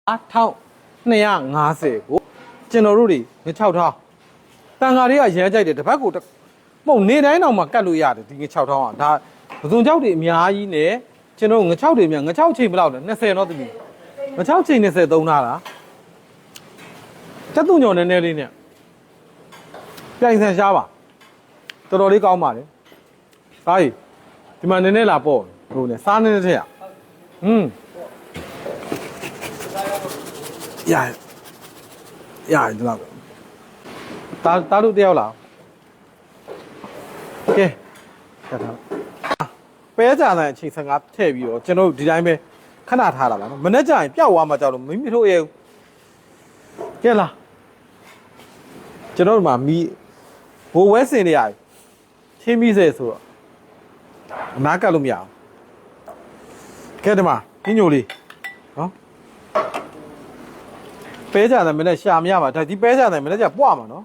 1250ကိုကျွန်တော်တို့တွေင6ထောင်းတန်ဃာတွေကရမ်းကြိုက်တယ်တစ်ပတ်ကိုမဟုတ်နေတိုင်းတော့မှကတ်လို့ရတယ်ဒီင6ထောင်းอ่ะဒါပစုံကြောက်တွေအများကြီးနဲ့ကျွန်တော်င6တွေများင6ချိန်ဘယ်လောက်လဲ20တော့တမီင6ချိန်20သုံးထားတာတက်သူညော်နည်းနည်းလေးနဲ့ပြိုင်ဆန်ရှားပါတော်တော်လေးကောင်းပါလေစားရီဒီမှာနည်းနည်းလာပေါ့ဟိုနဲ့စားနည်းနည်းထက်ရရတယ်ဒီလောက်တာတို့တယောက်လားကဲကတ်ထားပဲကြတဲ့အချိန်15ထည့်ပြီးတော့ကျွန်တော်ဒီတိုင်းပဲခဏထားတာပါနော်မနေ့ကျရင်ပျောက်သွားမှကြောက်လို့မိမိတို့ရဲ့ကဲလားကျွန်တော်တို့မှာမီဘိုးဝဲစင်တွေရချင်းမိစေဆိုတော့အနားကတ်လို့မရအောင်ကဲဒီမှာညညိုလေးနော်ပဲကြတယ်မနေ့ရှာမရပါဒါဒီပဲကြတယ်မနေ့ကျပွားမှာနော်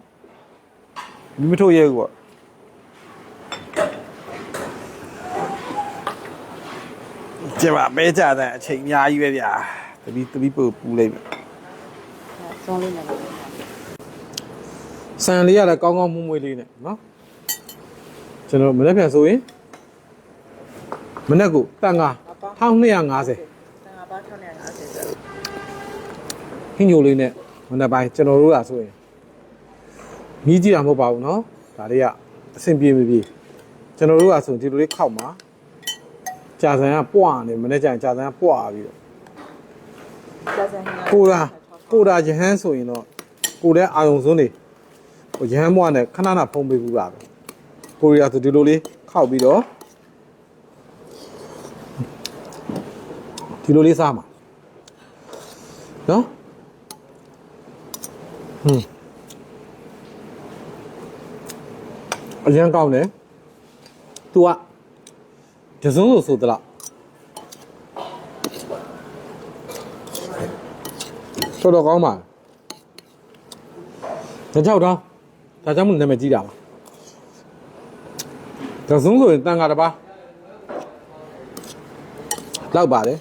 မိမထုတ်ရဲဘူးပေါ့ကျမပဲကြတဲ့အချိန်အများကြီးပဲဗျာတပီးပူလိုက်မယ်ဆုံးလေးနဲ့ဆန်လေးရတာကောင်းကောင်းမွမွေးလေးနဲ့နော်ကျွန်တော်မနေ့ပြန်ဆိုရင်မနေ့ကတန်ငါ1250တန်ငါပါ1250ဟင်းညိုလေးနဲ့မနေ့ပိုင်းကျွန်တော်တို့ကဆိုရင်မြည်ကြည့်တာမဟုတ်ပါဘူးနော်ဒါလေးကအဆင်ပြေမပြေကျွန်တော်တို့ကဆိုဒီလိုလေးခောက်မှာကြာစံကပွားနေမနေ့ကျရင်ကြာစံကပွားပြီးတော့ကြာစံကိုတာရဟန်းဆိုရင်တော့ကိုတဲ့အာယုံစွန်းနေဟိုရဟန်းဘွားနဲ့ခဏဖုံးပေးဘူးပါပဲကိုရီးယားဆိုဒီလိုလေးခောက်ပြီးတော့ဒီလိုလေးစားမှာနော်အရင်ကောင်းတယ်သူကတစုံဆိုသလားတော်တော်ကောင်းပါဒါကြောက်တော့ဒါကြောင့်မနာမည်ကြီးတာပါတစုံဆိုရင်တန်ခါတစ်ပါးလောက်ပါတယ်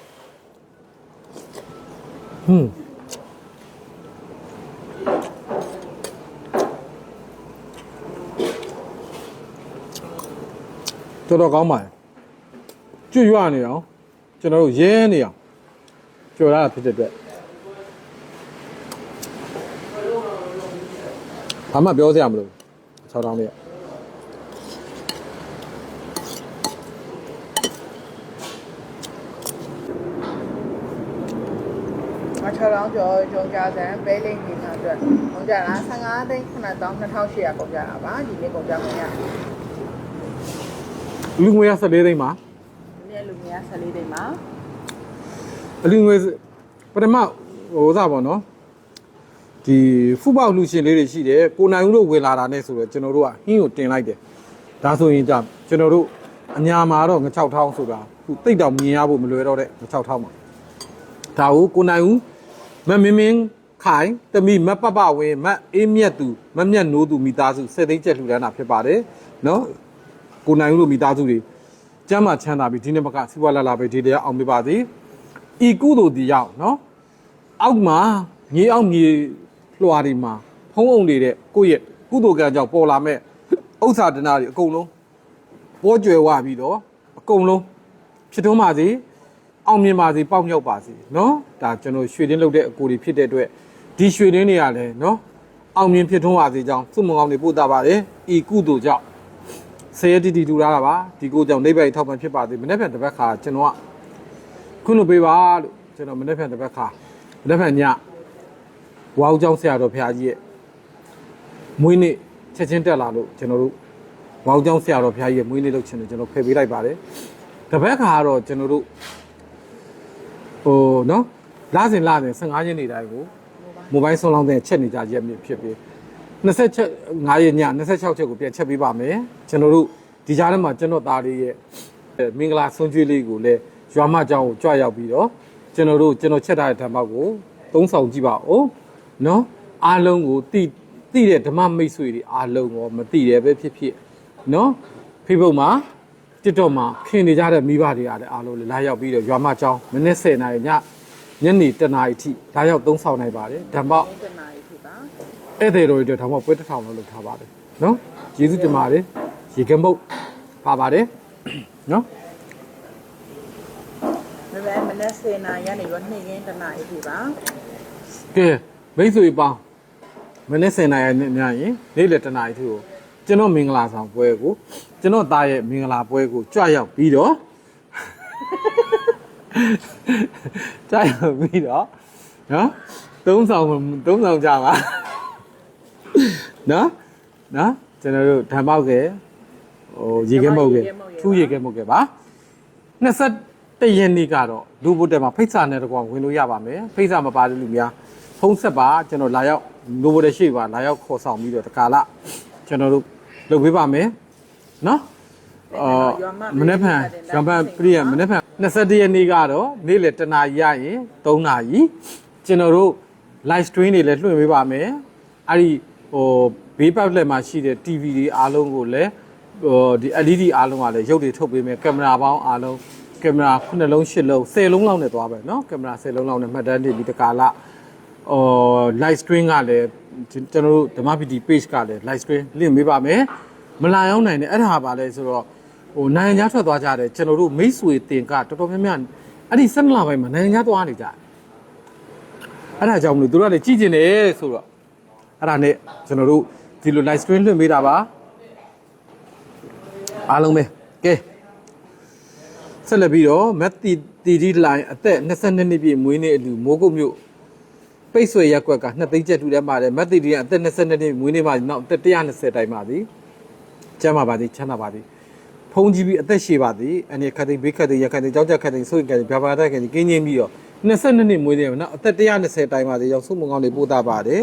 တော်တော်ကောင်းပါတယ်ကျွတ်ရွနေအောင်ကျွန်တော်တို့ရဲနေအောင်ကြော်ရတာဖြစ်တဲ့အတွက်ဘာမှပြောစရာမလို6တောင်းလေးရ6တောင်းကျော်ကြာစံပဲလိမ့်နေတာအတွက်ကုန်ကြလား15သိန်း9800ကုန်ကြတာပါဒီနေ့ကုန်ကြမှာရလူငွေရ14သိန်းပါဒီနေ့လူငွေရ14သိန်းပါလူငွေပထမဟိုစားပေါ့နော်ဒီဖူပေါက်လူရှင်လေးတွေရှိတယ်ကိုနိုင်ဦးတို့ဝင်လာတာနဲ့ဆိုတော့ကျွန်တော်တို့ကဟင်းကိုတင်လိုက်တယ်ဒါဆိုရင်ကျွန်တော်တို့အညာမှာတော့င6ထောင်းဆိုတာသူတိတ်တောင်မြင်ရဖို့မလွယ်တော့တဲ့င6ထောင်းပါဒါကိုကိုနိုင်ဦးမမင်းခိုင်တမီမပပဝင်းမအေးမြတ်သူမမြတ်နိုးသူမိသားစု7သိန်းကျပ်လှူဒန်းတာဖြစ်ပါတယ်နော်ကိုနိုင်ဦးတို့မိသားစုတွေကျမ်းမာချမ်းသာပြီးဒီနေ့ဘက်ကစီးပွားလာပဲဒီတရားအောင်ပြပါသည်ဤကုသိုလ်ဒီရောက်နော်အောက်မှာမြေအောက်မြေလွှာတွေမှာဖုံးအောင်နေတဲ့ကိုယ့်ရဲ့ကုသိုလ်ကံကြောင့်ပေါ်လာမဲ့ဥစ္စာဒနာတွေအကုန်လုံးပေါ်ကျွယ်ဝပြီးတော့အကုန်လုံးဖြစ်ထွန်းပါစေအောင်မြင်ပါစေပေါက်မြောက်ပါစေနော်ဒါကျွန်တော်ရွှေတင်းလုပ်တဲ့အကိုတွေဖြစ်တဲ့အတွက်ဒီရွှေတင်းတွေကလည်းနော်အောင်မြင်ဖြစ်ထွန်းပါစေကြောင်းစုမကောင်းတွေပို့တာပါတယ်ဤကုသိုလ်ကြောင့်ဆယ်ရတီတူလာတာပါဒီကိုကြောင့်နေပဲထောက်ပံ့ဖြစ်ပါစေမနေ့ကတပတ်ခါကျွန်တော်ကခုလိုပေးပါလို့ကျွန်တော်မနေ့ကတပတ်ခါမနေ့ကညဝါဦးကျောင်းဆရာတော်ဖရာကြီးရဲ့မွေးနေ့ချက်ချင်းတက်လာလို့ကျွန်တော်တို့ဝါဦးကျောင်းဆရာတော်ဖရာကြီးရဲ့မွေးနေ့လုပ်ချင်တယ်ကျွန်တော်ဖယ်ပေးလိုက်ပါတယ်တပတ်ခါကတော့ကျွန်တော်တို့ဟိုနော်လာစဉ်15ရက်နေတိုင်းကိုမိုဘိုင်းဆုံးလောင်းတဲ့ချက်နေကြရက်မြင့်ဖြစ်ပြီး25ရက်ည26ချက်ကိုပြန်ချက်ပေးပါမယ်ကျွန်တော်တို့ဒီကြားထဲမှာကျွန်တော်သားလေးရဲ့မင်္ဂလာဆွန်ကျွေးလေးကိုလည်းရွာမကျောင်းကိုကြွရောက်ပြီးတော့ကျွန်တော်ချက်ထားတဲ့ဓမ္မကိုသုံးဆောင်ကြည့်ပါဦးနော်အားလုံးကိုတိတဲ့ဓမ္မမိတ်ဆွေတွေအားလုံးကိုမတိတယ်ပဲဖြစ်နော် Facebook မှာ TikTok မှာခင်နေကြတဲ့မိဘတွေကလည်းအားလုံးလာရောက်ပြီးတော့ရွာမကျောင်းမနေ့10နာရီည ညနေတနာရီထိဒါရောက်သုံးဆောင်နိုင်ပါတယ်ဓမ္မ တနာရီဖြစ်ပါ ဧည့်သည်တော်တွေဓမ္မပွဲတစ်ထောင်လောက်လုပ်ထားပါတယ်နော်ကျေးဇူးတင်ပါတယ်ရေကမုတ်ပါပါတယ်နော် မနက်7နာရီကနေရောနေ့ကင်းတနာရီဖြစ်ပါ ကဲမိတ်ဆွေပေါင်းမနေ့10နာရီညရင်နေ့လယ်တနာရီထိကိုကျွန်တော်မင်္ဂလာဆောင်ပွဲကိုကျွန်တော်သားရဲ့မင်္ဂလာပွဲကိုကြွရောက်ပြီးတော့ကြွရောက်ပြီးတော့နော်သုံးဆောင်ကြပါနော်ကျွန်တော်တို့ဓမ္မောက်ကရေခဲမုတ်ကထူးရေခဲမုတ်ကပါ21ရက်နေ့ကတော့လူဘုတ်တယ်မှာဖိတ်စာနဲ့တကွာဝင်လို့ရပါမယ်ဖိတ်စာမပါတဲ့လူများဖုံးဆက်ပါကျွန်တော်လာရောက်လူဘုတ်တယ်ရှိပါလာရောက်ခေါ်ဆောင်ပြီးတော့တကာလကျွန်တော်တို့လုပ်ပေးပါမယ်နော်မနေ့ဖန်ရံပန်ပြည့်မနေ့ဖန်21ရက်နေ့ကတော့နေ့လယ်တနာရီရရင်3နာရီကျွန်တော်တို့ live stream တွေလည်းလွှင့်ပေးပါမယ်အဲ့ဒီဘေးပတ်လက်မှာရှိတဲ့ TV တွေအားလုံးကိုလည်းဒီ LED အားလုံးကလည်းရုပ်တွေထုတ်ပေးမယ်ကင်မရာပေါင်းအားလုံးကင်မရာ9လုံး10လုံး10လုံးလောက်နဲ့သွားပဲเนาะကင်မရာ10လုံးလောက်နဲ့မှတ်တမ်းတင်ပြီးတကာလlive stream ကလည်းကျွန်တော်တို့ဓမ္မပီတီ page ကလည်း live stream လင့်ပေးပါမယ်မလာရောက်နိုင်တဲ့အဲ့ဒါပါလဲဆိုတော့နိုင်ငံခြားထွက်သွားကြတယ်ကျွန်တော်တို့မိတ်ဆွေတင်ကတော်တော်များများအဲ့ဒီ12လပိုင်းမှာနိုင်ငံခြားသွားနေကြတယ်အဲ့ဒါကြောင့်မလို့သူတို့ကလည်းကြည်ကျင်တယ်ဆိုတော့အဲ့ဒါနဲ့ကျွန်တော်တို့ဒီလို live stream လွှင့်ပေးတာပါအားလုံးပဲကဲဆက်လက်ပြီးတော့မက်တီဒီလိုင်းအသက်22နှစ်ပြည့်မွေးနေ့အလူမိုးကုတ်မြို့ပိတ်ဆွေရက်ကွက်က2သိန်းကျပ်ထူထဲမှာတယ်မက်တီဒီကအသက်22နှစ်မွေးနေ့မှာနောက်အသက်120တိုင်ပါသည်ကျမ်းပါပါသည်ချမ်းသာပါသည်ဖုံးကြီးပြီးအသက်ရှည်ပါသည်အနေခတ်သိဘေးခတ်သိရခတ်သိကြောက်ကြခတ်သိဆိုရင်ကဗျာပါတိုက်ခတ်သိကင်းချင်းပြီးတော့22နှစ်မွေးနေ့မှာနောက်အသက်120တိုင်ပါသည်ရောက်စုမကောင်းလေးပို့တာပါတယ်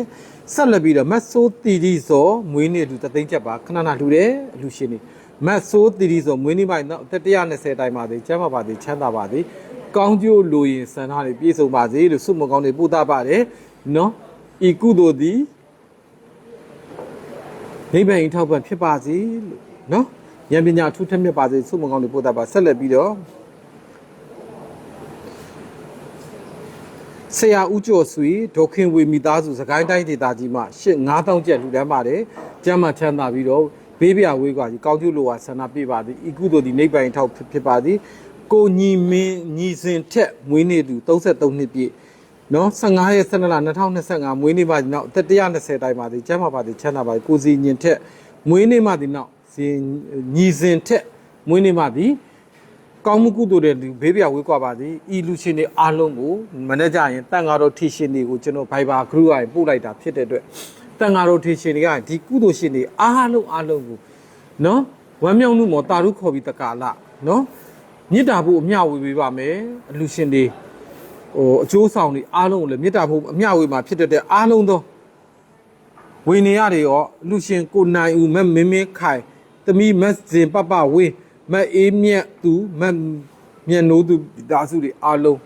ဆက်လက်ပြီးတော့မတ်ဆိုးတီဒီစောမွေးနေ့လူ3သိန်းကျပ်ပါခဏနာလှူတယ်အလူရှင်နေမတ်ဆိုးတီဒီစောမွေးနေ့မှာနောက်အသက်120တိုင်ပါသည်ကျမ်းပါပါသည်ချမ်းသာပါသည်ကောင်းကျိုးလိုရင်စံထားလေးပြည့်စုံပါစေလို့စုမကောင်းလေးပို့တာပါတယ်နော်ဤကုသိုလ်သည်နိဗ္ဗာန်ထောက်ပံ့ဖြစ်ပါစေလို့နော်ဉာဏ်ပညာထူးထက်မြတ်ပါစေစုမကောင်းလေးပို့တာပါဆက်လက်ပြီးတော့ဆရာဦးကျော်ဆွေဒေါခင်ဝေမိသားစုစကိုင်းတိုင်းဒေသကြီးမှာ9000ကျပ်လူတန်းပါတယ်ကျမ်းမာချမ်းသာပြီးတော့ဘေးပြဝေးကွာကြီးကောင်းကျိုးလိုဝါဆန္ဒပြပါသည်ဤကုသိုလ်ဒီနိဗ္ဗာန်ထောက်ဖြစ်ပါသည်ကိုညီမင်းညီစဉ်ထက်မွေးနေ့သူ33နှစ်ပြည့်နော်15ရက်12လ2025မွေးနေ့မှဒီနောက်အသက်120တိုင်ပါသည်ကျမ်းမာပါသည်ချမ်းသာပါသည်ကိုစီညင်ထက်မွေးနေ့မှဒီနောက်ညီစဉ်ထက်မွေးနေ့မှဒီကောင်းမှုကုသိုလ်တဲ့ဘေးပြဝေးကွာပါသည်ဤလူရှင်တွေအားလုံးကိုမနေ့ကျရင်တန်ဃာတော်ထီရှင်တွေကိုကျွန်တော် Viber group ကနေပို့လိုက်တာဖြစ်တဲ့အတွက်တန်ဃာတော်ထီရှင်တွေကဒီကုသိုလ်ရှင်တွေအားလုံးကိုနော်ဝမ်းမြောက်မှုမော်တာရုခေါ်ပြီးတကာလနော်မေတ္တာဖို့အမျှဝေပေးပါမယ်အလူရှင်တွေအကျိုးဆောင်တွေအားလုံးကိုလည်းမေတ္တာဖို့အမျှဝေမှာဖြစ်တဲ့အားလုံးသောဝေနေရတွေရောအလူရှင်ကိုနိုင်ဦးမင်းခိုင်သမီးမတ်ဇင်ပပဝေးမအေးမြတ်သူမမြတ်နိုးသူဒါစုတွေအားလုံး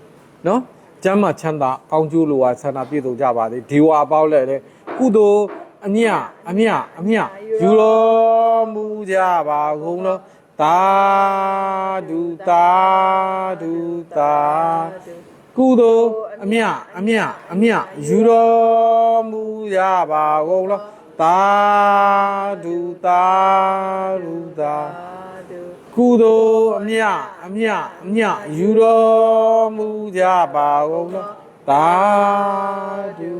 နော်ကျမ်းမာချမ်းသာကောင်းကျိုးလိုဝါဆန္ဒပြည့်စုံကြပါစေဒီဝါပေါက်လဲတဲ့ကုသိုလ်အမြယူတော်မူကြပါကုန်လောသာဓုကုသိုလ်အမြယူတော်မူကြပါကုန်လောသာဓုကုသိုလ်အမြယူတော်မူကြပါကုန်လောသာဓု